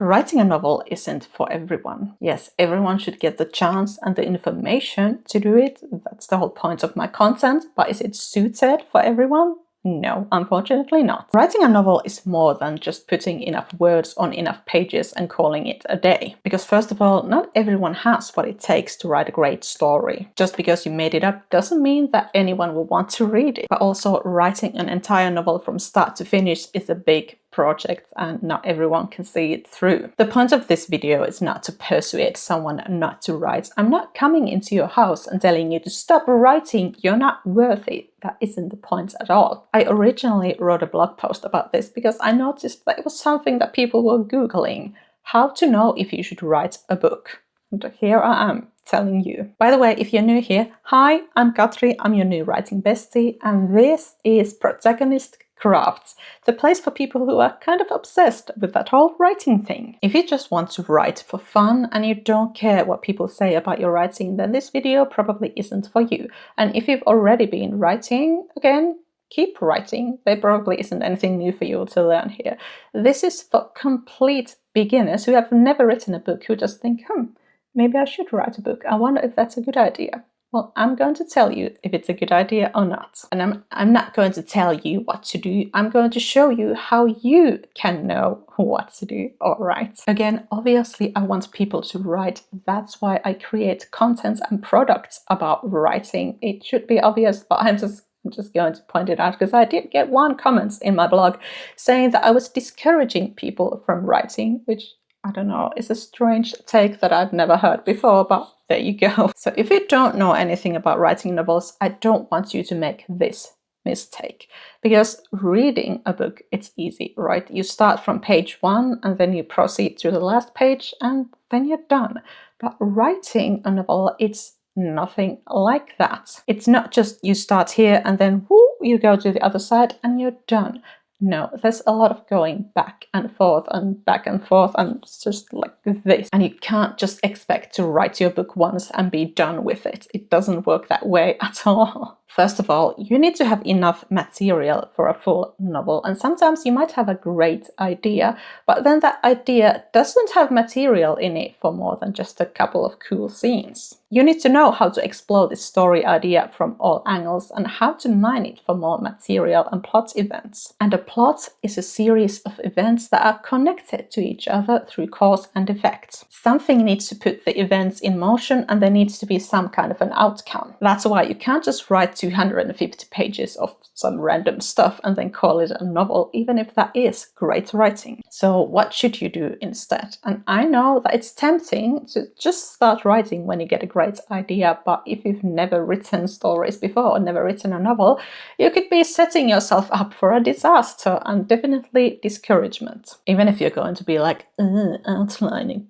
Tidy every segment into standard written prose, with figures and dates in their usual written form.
Writing a novel isn't for everyone. Yes, everyone should get the chance and the information to do it. That's the whole point of my content. But is it suited for everyone? No, unfortunately not. Writing a novel is more than just putting enough words on enough pages and calling it a day. Because first of all, not everyone has what it takes to write a great story. Just because you made it up doesn't mean that anyone will want to read it. But also, writing an entire novel from start to finish is a big project and not everyone can see it through. The point of this video is not to persuade someone not to write. I'm not coming into your house and telling you to stop writing, you're not worth it. That isn't the point at all. I originally wrote a blog post about this because I noticed that it was something that people were Googling. How to know if you should write a book. And here I am telling you. By the way, if you're new here, hi, I'm Katri, I'm your new writing bestie, and this is Protagonist Crafts, the place for people who are kind of obsessed with that whole writing thing. If you just want to write for fun and you don't care what people say about your writing, then this video probably isn't for you. And if you've already been writing, again, keep writing. There probably isn't anything new for you to learn here. This is for complete beginners who have never written a book, who just think, maybe I should write a book. I wonder if that's a good idea. Well, I'm going to tell you if it's a good idea or not. And I'm not going to tell you what to do. I'm going to show you how you can know what to do or write. Again, obviously, I want people to write. That's why I create content and products about writing. It should be obvious, but I'm just going to point it out because I did get one comment in my blog saying that I was discouraging people from writing, which I don't know, is a strange take that I've never heard before, but there you go. So if you don't know anything about writing novels, I don't want you to make this mistake. Because reading a book, it's easy, right? You start from page 1 and then you proceed to the last page and then you're done. But writing a novel, it's nothing like that. It's not just you start here and then whoo, you go to the other side and you're done. No, there's a lot of going back and forth and it's just like this. And you can't just expect to write your book once and be done with it. It doesn't work that way at all. First of all, you need to have enough material for a full novel. And sometimes you might have a great idea, but then that idea doesn't have material in it for more than just a couple of cool scenes. You need to know how to explore this story idea from all angles and how to mine it for more material and plot events. And a plot is a series of events that are connected to each other through cause and effect. Something needs to put the events in motion and there needs to be some kind of an outcome. That's why you can't just write 250 pages of some random stuff and then call it a novel, even if that is great writing. So what should you do instead? And I know that it's tempting to just start writing when you get a great idea, but if you've never written stories before or never written a novel, you could be setting yourself up for a disaster and definitely discouragement. Even if you're going to be like, outlining,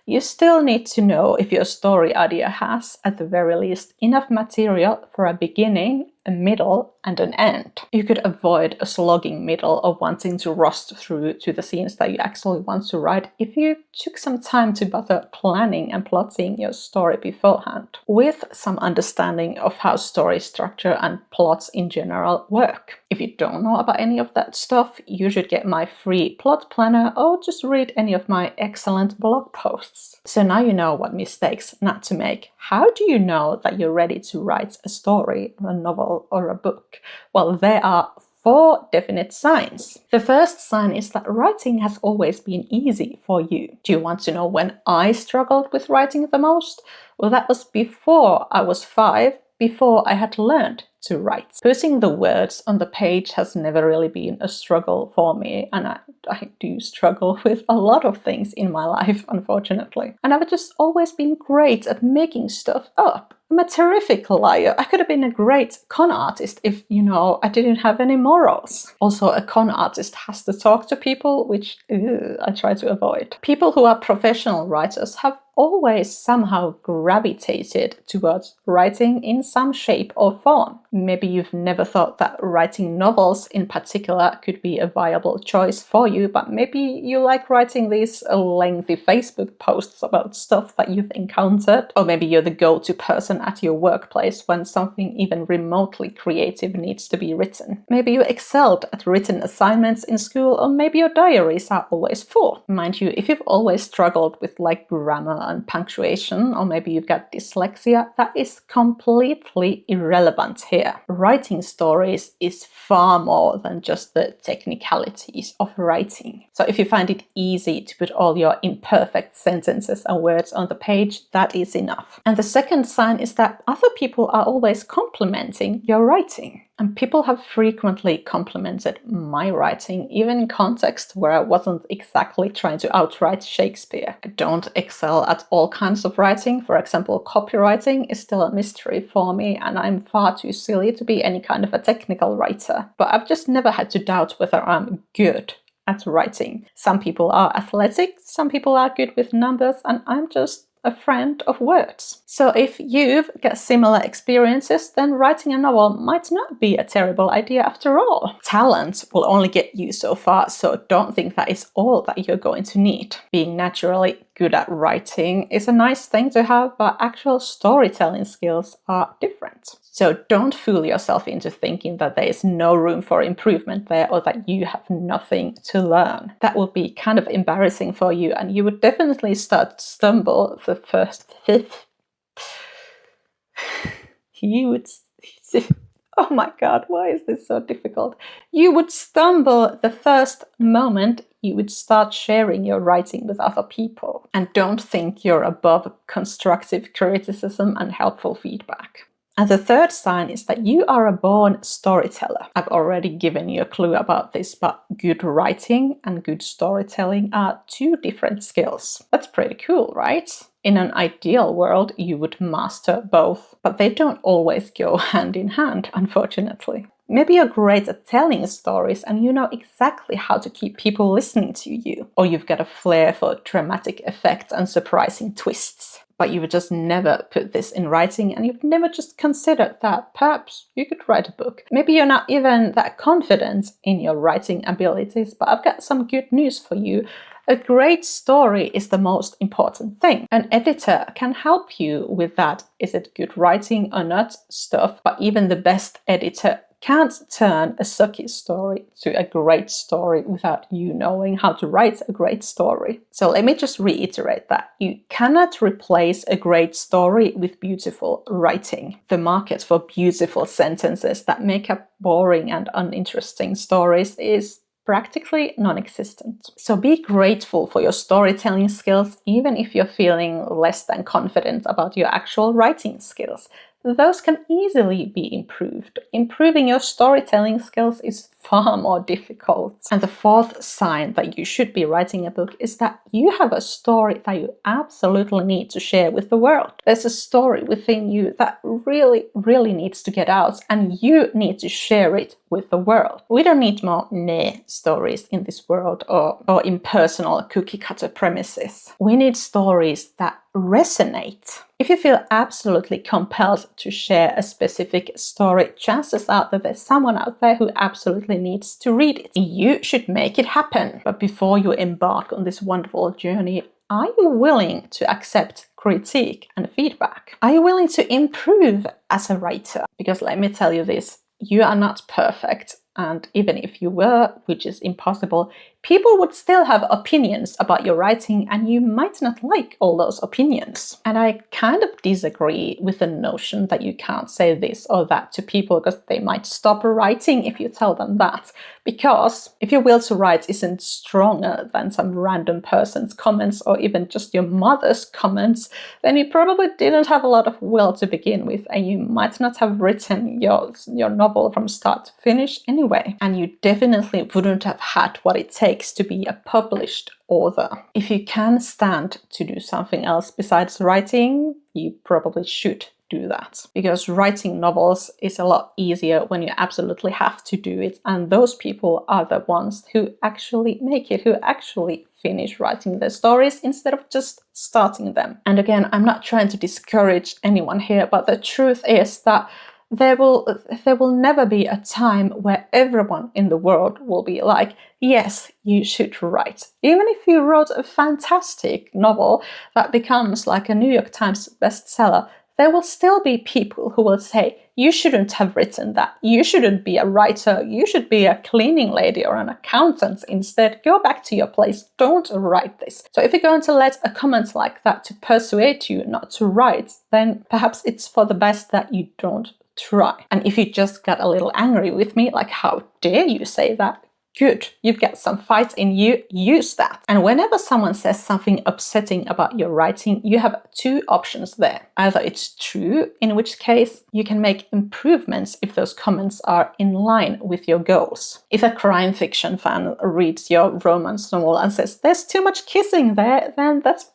you still need to know if your story idea has, at the very least, enough material for a beginning, a middle, and an end. You could avoid a slogging middle of wanting to rust through to the scenes that you actually want to write if you took some time to bother planning and plotting your story beforehand, with some understanding of how story structure and plots in general work. If you don't know about any of that stuff, you should get my free plot planner or just read any of my excellent blog posts. So now you know what mistakes not to make. How do you know that you're ready to write a story, a novel, or a book? Well, there are 4 definite signs. The first sign is that writing has always been easy for you. Do you want to know when I struggled with writing the most? Well, that was before I was 5, before I had learned to write. Putting the words on the page has never really been a struggle for me, and I do struggle with a lot of things in my life, unfortunately. And I've just always been great at making stuff up. I'm a terrific liar. I could have been a great con artist if, I didn't have any morals. Also, a con artist has to talk to people, which I try to avoid. People who are professional writers have always somehow gravitated towards writing in some shape or form. Maybe you've never thought that writing novels in particular could be a viable choice for you, but maybe you like writing these lengthy Facebook posts about stuff that you've encountered, or maybe you're the go-to person at your workplace when something even remotely creative needs to be written. Maybe you excelled at written assignments in school, or maybe your diaries are always full. Mind you, if you've always struggled with like grammar and punctuation, or maybe you've got dyslexia, that is completely irrelevant here. Writing stories is far more than just the technicalities of writing. So if you find it easy to put all your imperfect sentences and words on the page, that is enough. And the second sign is that other people are always complimenting your writing. And people have frequently complimented my writing, even in context where I wasn't exactly trying to outwrite Shakespeare. I don't excel at all kinds of writing. For example, copywriting is still a mystery for me, and I'm far too silly to be any kind of a technical writer. But I've just never had to doubt whether I'm good at writing. Some people are athletic, some people are good with numbers, and I'm just a friend of words. So if you've got similar experiences, then writing a novel might not be a terrible idea after all. Talent will only get you so far, so don't think that is all that you're going to need. Being naturally good at writing is a nice thing to have, but actual storytelling skills are different. So don't fool yourself into thinking that there is no room for improvement there, or that you have nothing to learn. That would be kind of embarrassing for you, and you would definitely start to stumble the first oh my god, why is this so difficult? You would stumble the first moment you would start sharing your writing with other people. And don't think you're above constructive criticism and helpful feedback. And the third sign is that you are a born storyteller. I've already given you a clue about this, but good writing and good storytelling are two different skills. That's pretty cool, right? In an ideal world, you would master both, but they don't always go hand in hand, unfortunately. Maybe you're great at telling stories and you know exactly how to keep people listening to you, or you've got a flair for dramatic effect and surprising twists. But you would just never put this in writing, and you've never just considered that perhaps you could write a book. Maybe you're not even that confident in your writing abilities, but I've got some good news for you. A great story is the most important thing. An editor can help you with that. Is it good writing or not stuff? But even the best editor can't turn a sucky story to a great story without you knowing how to write a great story. So let me just reiterate that. You cannot replace a great story with beautiful writing. The market for beautiful sentences that make up boring and uninteresting stories is practically non-existent. So be grateful for your storytelling skills, even if you're feeling less than confident about your actual writing skills. Those can easily be improved. Improving your storytelling skills is far more difficult. And the fourth sign that you should be writing a book is that you have a story that you absolutely need to share with the world. There's a story within you that really, really needs to get out, and you need to share it with the world. We don't need more stories in this world, or impersonal cookie-cutter premises. We need stories that resonate. If you feel absolutely compelled to share a specific story, chances are that there's someone out there who absolutely needs to read it. You should make it happen. But before you embark on this wonderful journey, are you willing to accept critique and feedback? Are you willing to improve as a writer? Because let me tell you this, you are not perfect. And even if you were, which is impossible, people would still have opinions about your writing, and you might not like all those opinions. And I kind of disagree with the notion that you can't say this or that to people because they might stop writing if you tell them that. Because if your will to write isn't stronger than some random person's comments, or even just your mother's comments, then you probably didn't have a lot of will to begin with, and you might not have written your novel from start to finish anyway. And you definitely wouldn't have had what it takes to be a published author. If you can stand to do something else besides writing, you probably should do that. Because writing novels is a lot easier when you absolutely have to do it. And those people are the ones who actually make it, who actually finish writing their stories instead of just starting them. And again, I'm not trying to discourage anyone here, but the truth is that there will never be a time where everyone in the world will be like, yes, you should write. Even if you wrote a fantastic novel that becomes like a New York Times bestseller, there will still be people who will say, you shouldn't have written that. You shouldn't be a writer. You should be a cleaning lady or an accountant instead. Go back to your place. Don't write this. So if you're going to let a comment like that to persuade you not to write, then perhaps it's for the best that you don't try. And if you just got a little angry with me, like, how dare you say that? Good, you've got some fight in you, use that. And whenever someone says something upsetting about your writing, you have two options there. Either it's true, in which case you can make improvements if those comments are in line with your goals. If a crime fiction fan reads your romance novel and says, there's too much kissing there, then that's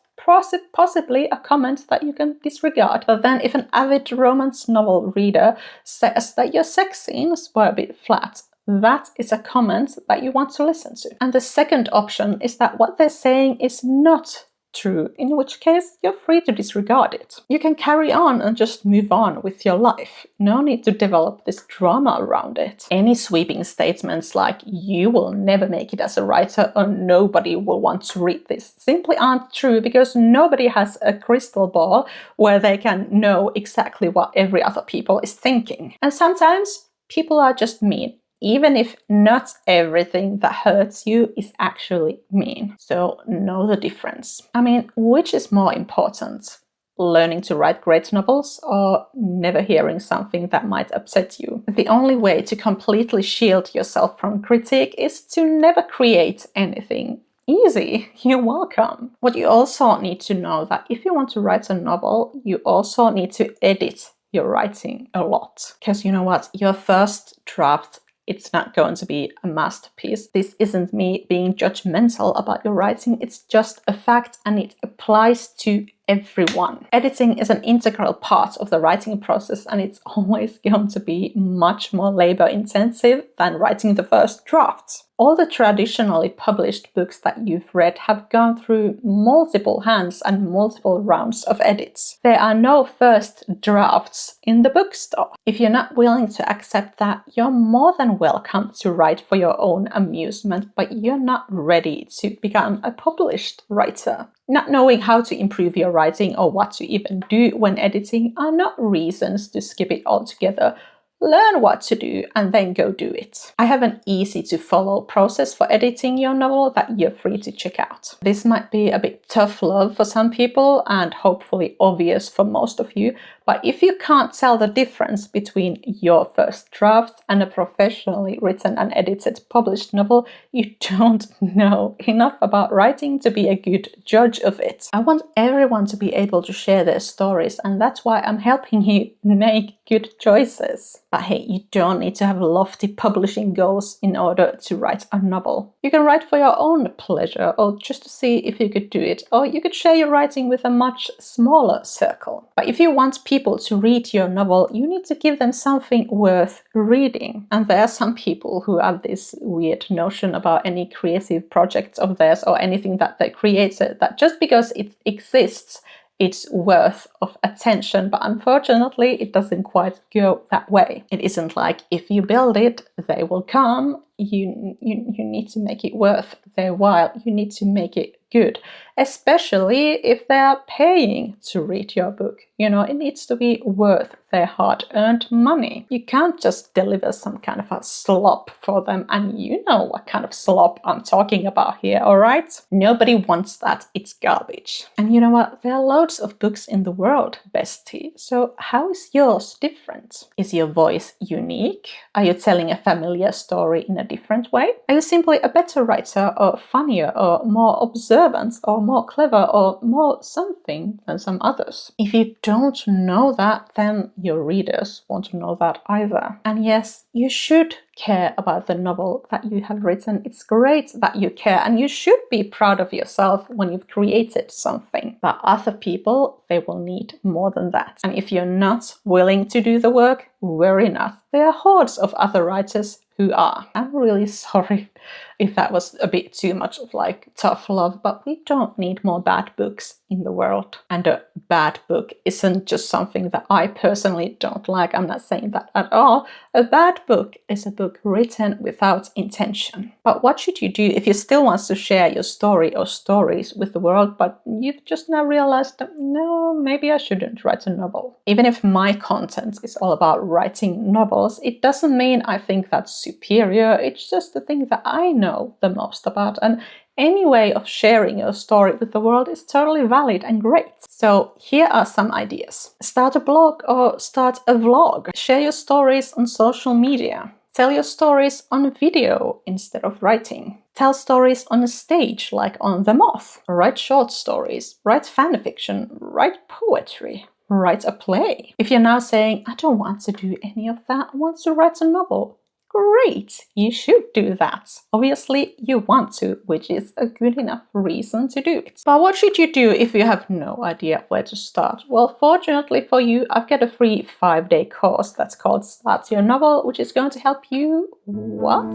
possibly a comment that you can disregard. But then if an avid romance novel reader says that your sex scenes were a bit flat, that is a comment that you want to listen to. And the second option is that what they're saying is not true, in which case you're free to disregard it. You can carry on and just move on with your life. No need to develop this drama around it. Any sweeping statements like you will never make it as a writer or nobody will want to read this simply aren't true, because nobody has a crystal ball where they can know exactly what every other people is thinking. And sometimes people are just mean, even if not everything that hurts you is actually mean. So know the difference. I mean, which is more important? Learning to write great novels or never hearing something that might upset you? The only way to completely shield yourself from critique is to never create anything. Easy, you're welcome. What you also need to know that if you want to write a novel, you also need to edit your writing a lot. Because you know what? Your first draft, it's not going to be a masterpiece. This isn't me being judgmental about your writing. It's just a fact, and it applies to everyone. Editing is an integral part of the writing process, and it's always going to be much more labor intensive than writing the first drafts. All the traditionally published books that you've read have gone through multiple hands and multiple rounds of edits. There are no first drafts in the bookstore. If you're not willing to accept that, you're more than welcome to write for your own amusement, but you're not ready to become a published writer. Not knowing how to improve your writing or what to even do when editing are not reasons to skip it altogether. Learn what to do and then go do it. I have an easy to follow process for editing your novel that you're free to check out. This might be a bit tough love for some people and hopefully obvious for most of you, but if you can't tell the difference between your first draft and a professionally written and edited published novel, you don't know enough about writing to be a good judge of it. I want everyone to be able to share their stories, and that's why I'm helping you make good choices. But hey, you don't need to have lofty publishing goals in order to write a novel. You can write for your own pleasure or just to see if you could do it, or you could share your writing with a much smaller circle. But if you want people to read your novel, you need to give them something worth reading. And there are some people who have this weird notion about any creative projects of theirs or anything that they created, that just because it exists, it's worth of attention, but unfortunately it doesn't quite go that way. It isn't like if you build it, they will come. You need to make it worth their while. You need to make it good, especially if they are paying to read your book. You know, it needs to be worth their hard-earned money. You can't just deliver some kind of a slop for them, and you know what kind of slop I'm talking about here, all right? Nobody wants that. It's garbage. And you know what? There are loads of books in the world, bestie. So how is yours different? Is your voice unique? Are you telling a familiar story in a different way? Are you simply a better writer or funnier or more observant observant or more clever or more something than some others. If you don't know that, then your readers won't know that either. And yes, you should care about the novel that you have written. It's great that you care, and you should be proud of yourself when you've created something. But other people, they will need more than that. And if you're not willing to do the work, worry not. There are hordes of other writers who are. I'm really sorry if that was a bit too much of like tough love, but we don't need more bad books in the world. And a bad book isn't just something that I personally don't like. I'm not saying that at all. A bad book is a book written without intention. But what should you do if you still want to share your story or stories with the world, but you've just now realized that, no, maybe I shouldn't write a novel? Even if my content is all about writing novels, it doesn't mean I think that's superior. It's just the thing that I know the most about. And any way of sharing your story with the world is totally valid and great. So here are some ideas. Start a blog or start a vlog. Share your stories on social media. Tell your stories on video instead of writing. Tell stories on a stage like on The Moth. Write short stories. Write fanfiction. Write poetry. Write a play. If you're now saying, I don't want to do any of that, I want to write a novel. Great, you should do that. Obviously, you want to, which is a good enough reason to do it. But what should you do if you have no idea where to start? Well, fortunately for you, I've got a free 5-day course that's called Start Your Novel, which is going to help you, what?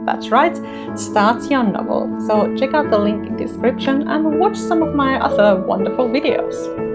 That's right, start your novel. So check out the link in the description and watch some of my other wonderful videos.